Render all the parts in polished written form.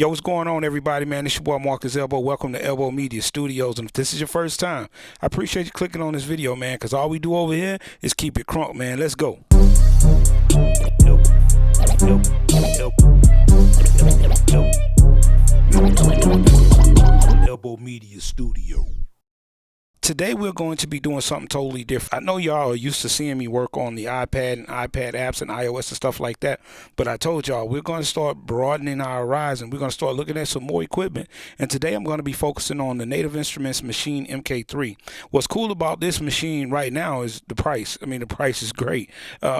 Yo, what's going on, everybody, man? It's your boy Marcus Elbow. Welcome to Elbow Media Studios. And if this is your first time, I appreciate you clicking on this video, man, because all we do over here is keep it crunk, man. Let's go. Elbow Media Studio. Today we're going to be doing something totally different. I know y'all are used to seeing me work on the iPad and iPad apps and iOS and stuff like that, but I told y'all we're going to start broadening our horizon. We're going to start looking at some more equipment, and today I'm going to be focusing on the Native Instruments Machine MK3. What's cool about this machine right now is the price. I mean, the price is great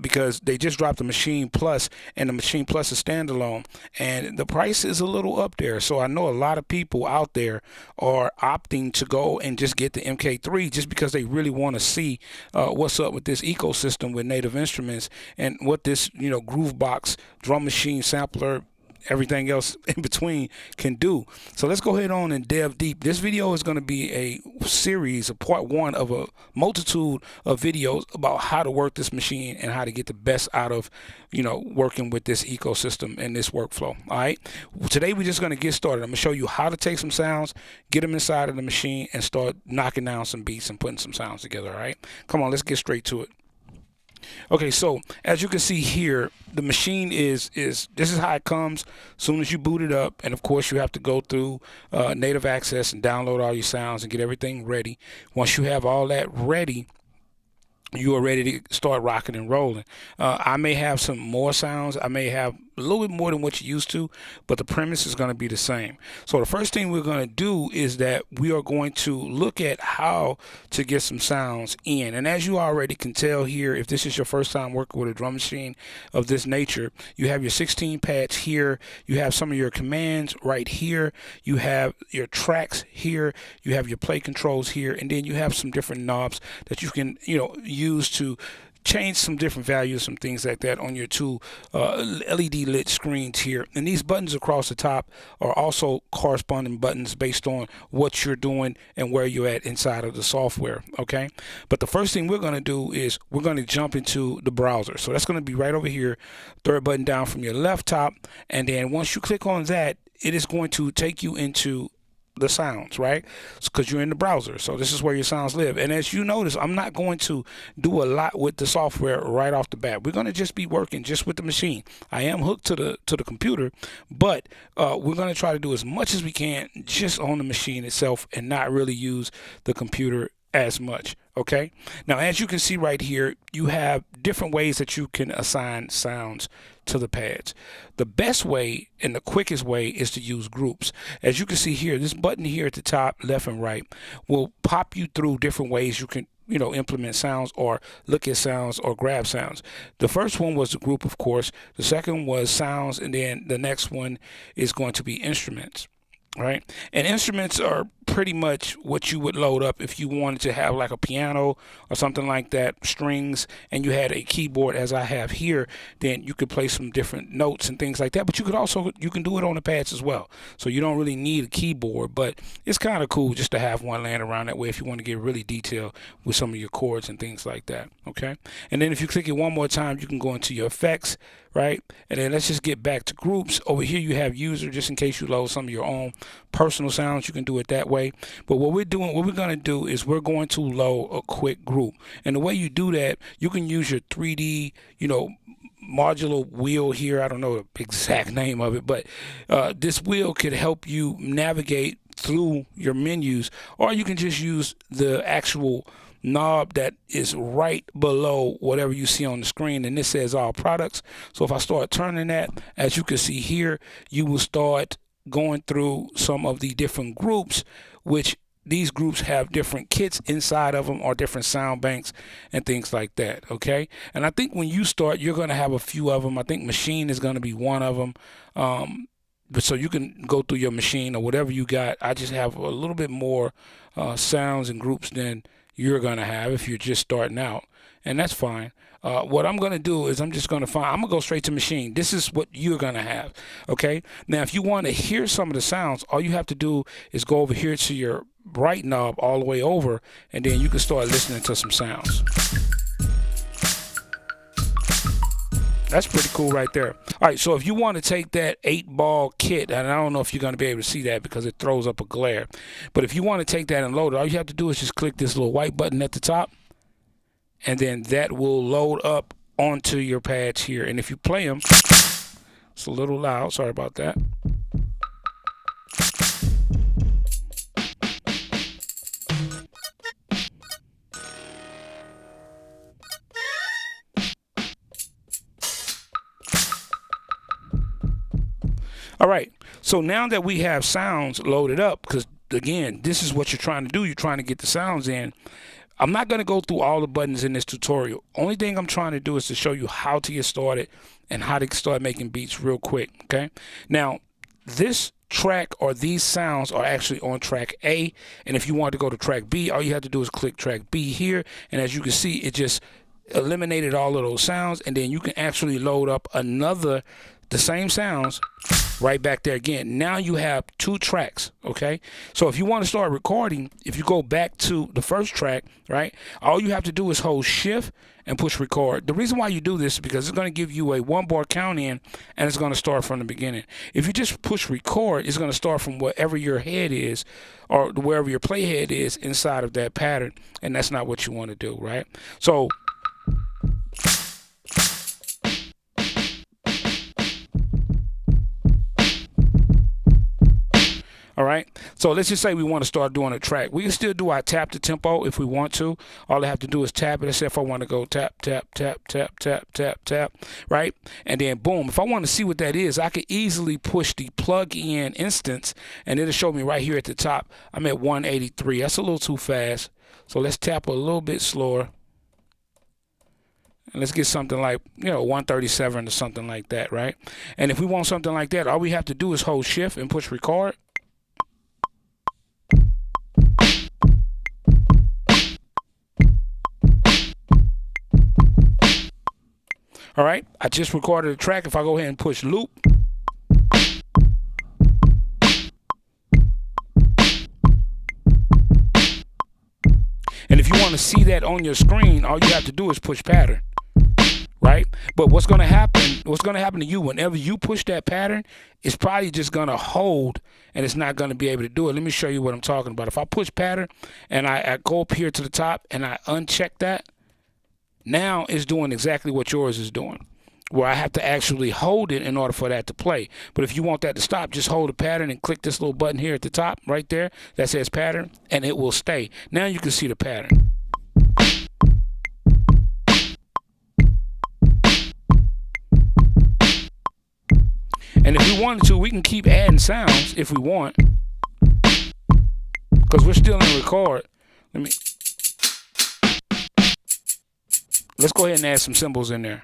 because they just dropped the Machine Plus, and the Machine Plus is standalone, and the price is a little up there. So I know a lot of people out there are opting to go and just get the MK3 just because they really want to see what's up with this ecosystem with Native Instruments and what this, groove box, drum machine, sampler, everything else in between can do. So let's go ahead on and delve deep. This video is going to be a series, a part one of a multitude of videos about how to work this machine and how to get the best out of, working with this ecosystem and this workflow. All right. Today we're just going to get started. I'm going to show you how to take some sounds, get them inside of the machine, and start knocking down some beats and putting some sounds together. All right. Come on, let's get straight to it. Okay, so as you can see here, the machine is this is how it comes as soon as you boot it up, and of course you have to go through native access and download all your sounds and get everything ready. Once you have all that ready, you are ready to start rocking and rolling. I may have some more sounds. I may have a little bit more than what you're used to, but the premise is going to be the same. So the first thing we're going to do is that we are going to look at how to get some sounds in. And as you already can tell here, if this is your first time working with a drum machine of this nature, you have your 16 pads here. You have some of your commands right here. You have your tracks here. You have your play controls here. And then you have some different knobs that you can, use to change some different values, some things like that on your two LED lit screens here. And these buttons across the top are also corresponding buttons based on what you're doing and where you're at inside of the software, okay? But the first thing we're going to do is we're going to jump into the browser. So that's going to be right over here, third button down from your left top. And then once you click on that, it is going to take you into the sounds, right? Because you're in the browser. So this is where your sounds live. And as you notice, I'm not going to do a lot with the software right off the bat. We're going to just be working just with the machine. I am hooked to the computer, but we're going to try to do as much as we can just on the machine itself and not really use the computer as much. Okay, now as you can see right here, you have different ways that you can assign sounds to the pads. The best way and the quickest way is to use groups. As you can see here, this button here at the top, left and right, will pop you through different ways you can implement sounds or look at sounds or grab sounds. The first one was the group, of course. The second was sounds, and then the next one is going to be instruments. Right, and instruments are pretty much what you would load up if you wanted to have like a piano or something like that, strings, and you had a keyboard as I have here. Then you could play some different notes and things like that. But you can do it on the pads as well. So you don't really need a keyboard, but it's kind of cool just to have one laying around that way if you want to get really detailed with some of your chords and things like that. Okay, and then if you click it one more time, you can go into your effects. Right, and then let's just get back to groups. Over here you have user, just in case you load some of your own personal sounds, you can do it that way. But what we're going to do is we're going to load a quick group. And the way you do that, you can use your 3D, modular wheel here. I don't know the exact name of it, but this wheel could help you navigate through your menus, or you can just use the actual knob that is right below whatever you see on the screen, and this says all products. So if I start turning that, as you can see here, you will start going through some of the different groups, which these groups have different kits inside of them or different sound banks and things like that. Okay, and I think when you start, you're going to have a few of them. I think machine is going to be one of them. But so you can go through your machine or whatever you got. I just have a little bit more sounds and groups than you're going to have if you're just starting out, and that's fine. What I'm going to do is I'm going to go straight to machine. This is what you're going to have. Okay, now if you want to hear some of the sounds, all you have to do is go over here to your right knob all the way over, and then you can start listening to some sounds. That's pretty cool right there. All right, so if you want to take that 8-ball kit, and I don't know if you're going to be able to see that because it throws up a glare, but if you want to take that and load it, all you have to do is just click this little white button at the top, and then that will load up onto your pads here. And if you play them, it's a little loud, sorry about that. All right, so now that we have sounds loaded up, because again, this is what you're trying to do. You're trying to get the sounds in. I'm not going to go through all the buttons in this tutorial. Only thing I'm trying to do is to show you how to get started and how to start making beats real quick, okay? Now, this track or these sounds are actually on track A, and if you want to go to track B, all you have to do is click track B here, and as you can see, it just eliminated all of those sounds, and then you can actually load up the same sounds right back there again. Now you have 2 tracks, okay? So if you want to start recording, if you go back to the first track, right, all you have to do is hold shift and push record. The reason why you do this is because it's going to give you a 1-bar count in, and it's going to start from the beginning. If you just push record, it's going to start from wherever your head is or wherever your playhead is inside of that pattern, and that's not what you want to do, right? So all right, so let's just say we want to start doing a track. We can still do our tap to tempo if we want to. All I have to do is tap it. Let's say if I want to go tap, tap, tap, tap, tap, tap, tap, right? And then boom, if I want to see what that is, I could easily push the plug-in instance, and it'll show me right here at the top. I'm at 183. That's a little too fast. So let's tap a little bit slower. And let's get something like, 137 or something like that, right? And if we want something like that, all we have to do is hold shift and push record. All right, I just recorded a track. If I go ahead and push loop, and if you want to see that on your screen, all you have to do is push pattern, right? But what's going to happen to you whenever you push that pattern, it's probably just going to hold, and it's not going to be able to do it. Let me show you what I'm talking about. If I push pattern and I go up here to the top and I uncheck that, now it's doing exactly what yours is doing, where I have to actually hold it in order for that to play. But if you want that to stop, just hold the pattern and click this little button here at the top right there that says pattern, and it will stay. Now you can see the pattern. And if we wanted to, we can keep adding sounds if we want, because we're still in record. Let's go ahead and add some cymbals in there.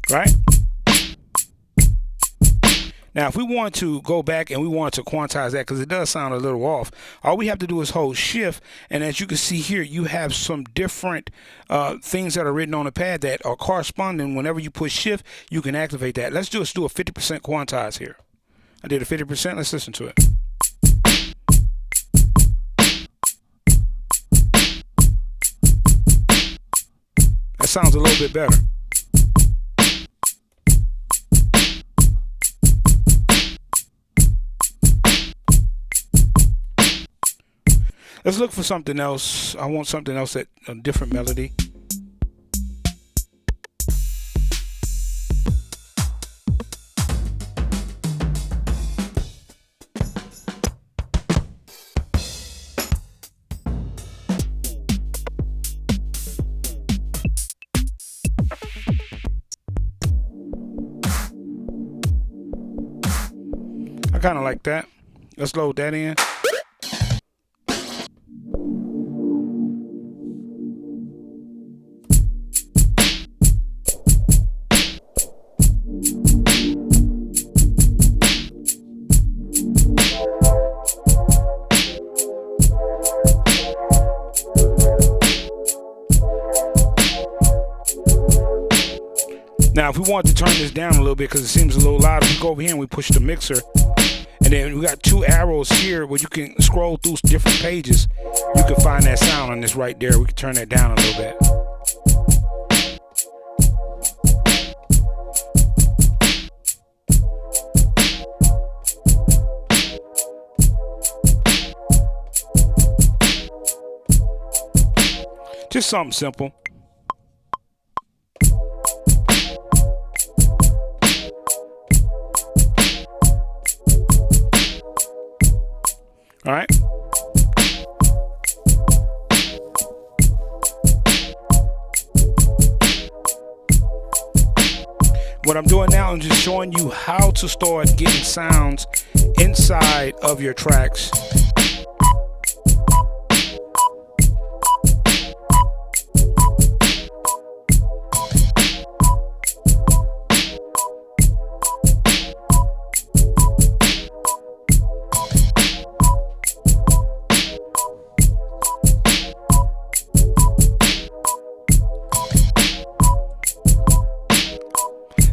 Right? Now, if we want to go back and we want to quantize that, because it does sound a little off, all we have to do is hold shift, and as you can see here, you have some different things that are written on the pad that are corresponding. Whenever you push shift, you can activate that. Let's do a 50% quantize here. I did a 50%. Let's listen to it. That sounds a little bit better. Let's look for something else. I want something else, that a different melody. I kind of like that. Let's load that in. want to turn this down a little bit because it seems a little loud. We go over here and we push the mixer, and then we got 2 arrows here where you can scroll through different pages. You can find that sound on this right there. We can turn that down a little bit. Just something simple. All right. What I'm doing now is just showing you how to start getting sounds inside of your tracks.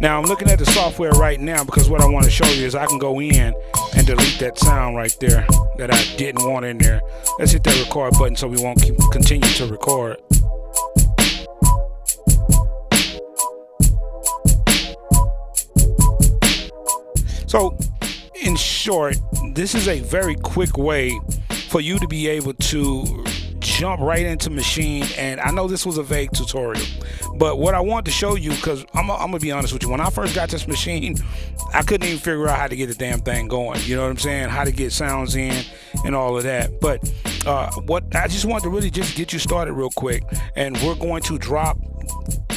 Now I'm looking at the software right now because what I want to show you is I can go in and delete that sound right there that I didn't want in there. Let's hit that record button so we won't continue to record. So in short, this is a very quick way for you to be able to jump right into Machine. And I know this was a vague tutorial, but what I want to show you, because I'm gonna be honest with you, when I first got this Machine, I couldn't even figure out how to get the damn thing going. You know what I'm saying? How to get sounds in and all of that. But what I just want to really just get you started real quick, and we're going to drop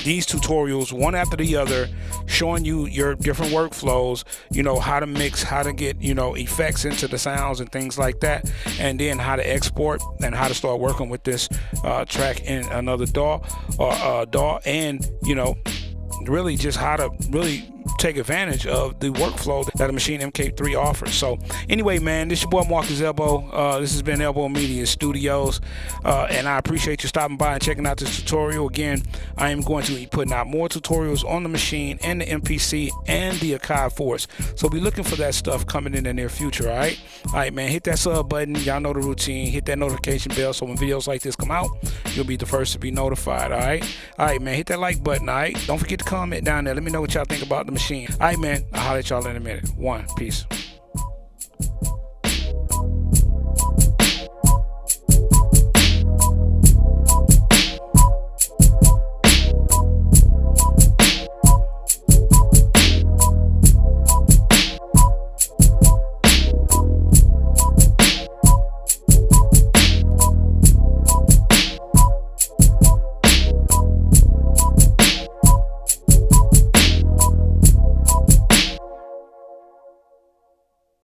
these tutorials one after the other, showing you your different workflows, you know, how to mix, how to get, you know, effects into the sounds and things like that, and then how to export and how to start working with this track in another DAW or DAW, and, you know, really just how to really take advantage of the workflow that a Machine MK3 offers. So anyway, man, this is your boy Marcus Elbow. This has been Elbow Media Studios, and I appreciate you stopping by and checking out this tutorial. Again, I am going to be putting out more tutorials on the Machine and the MPC and the Akai Force, so be looking for that stuff coming in the near future. All right, man, hit that sub button. Y'all know the routine. Hit that notification bell so when videos like this come out, you'll be the first to be notified. All right, man, hit that like button. All right, don't forget to comment down there. Let me know what y'all think about the Machine. All right, man, I'll holler at y'all in a minute. Peace.